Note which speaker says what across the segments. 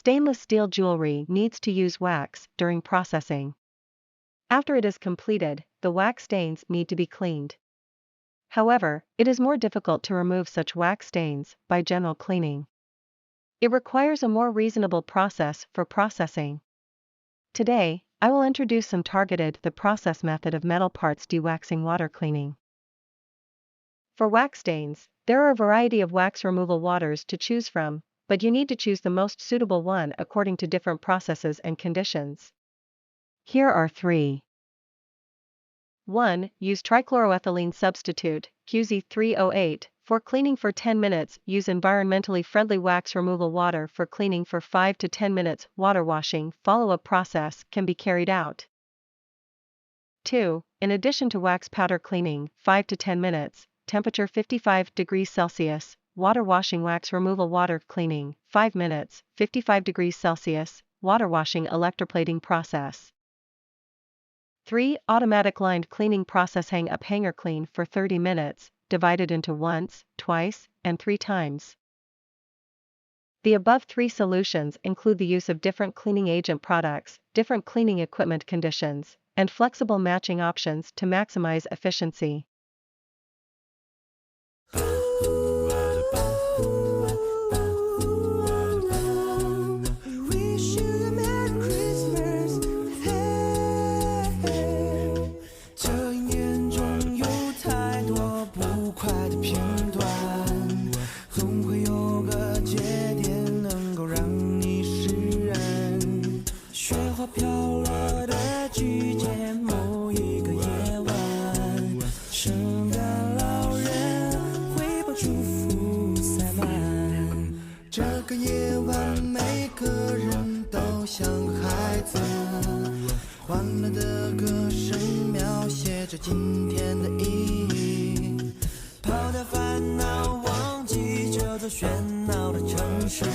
Speaker 1: Stainless steel jewelry needs to use wax during processing. After it is completed, the wax stains need to be cleaned. However, it is more difficult to remove such wax stains by general cleaning. It requires a more reasonable process for processing. Today, I will introduce some targeted the process method of metal parts dewaxing water cleaning. For wax stains, there are a variety of wax removal waters to choose from, but you need to choose the most suitable one according to different processes and conditions. Here are 3. 1. Use trichloroethylene substitute, QZ308, for cleaning for 10 minutes. Use environmentally friendly wax removal water for cleaning for 5 to 10 minutes. Water washing follow-up process can be carried out. 2. In addition to wax powder cleaning, 5 to 10 minutes, temperature 55 degrees Celsius, water washing wax removal water cleaning, 5 minutes, 55 degrees Celsius, water washing electroplating process. 3. Automatic lined cleaning process hang up hanger clean for 30 minutes, divided into once, twice, and 3 times. The above 3 solutions include the use of different cleaning agent products, different cleaning equipment conditions, and flexible matching options to maximize efficiency.
Speaker 2: 这个夜晚，每个人都像孩子，欢乐的歌声描写着今天的意义。抛掉烦恼，忘记这座喧闹的城市。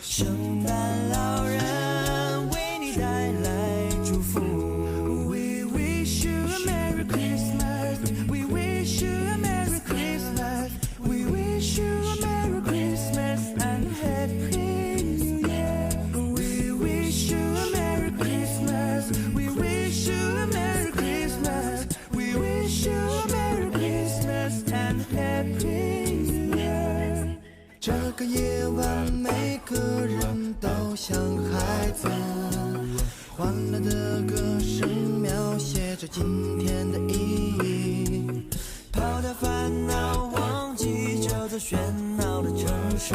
Speaker 2: 圣诞老人为你带来祝福。We wish you a Merry Christmas. We wish you a Merry Christmas. We wish you a Merry Christmas and Happy New Year. We wish you a Merry Christmas. We wish you a Merry Christmas. We wish you a Merry Christmas and Happy New Year. 这个夜晚，每个人都像孩子，欢乐的歌声描写着今天的意义。抛掉烦恼，忘记这座喧闹的城市。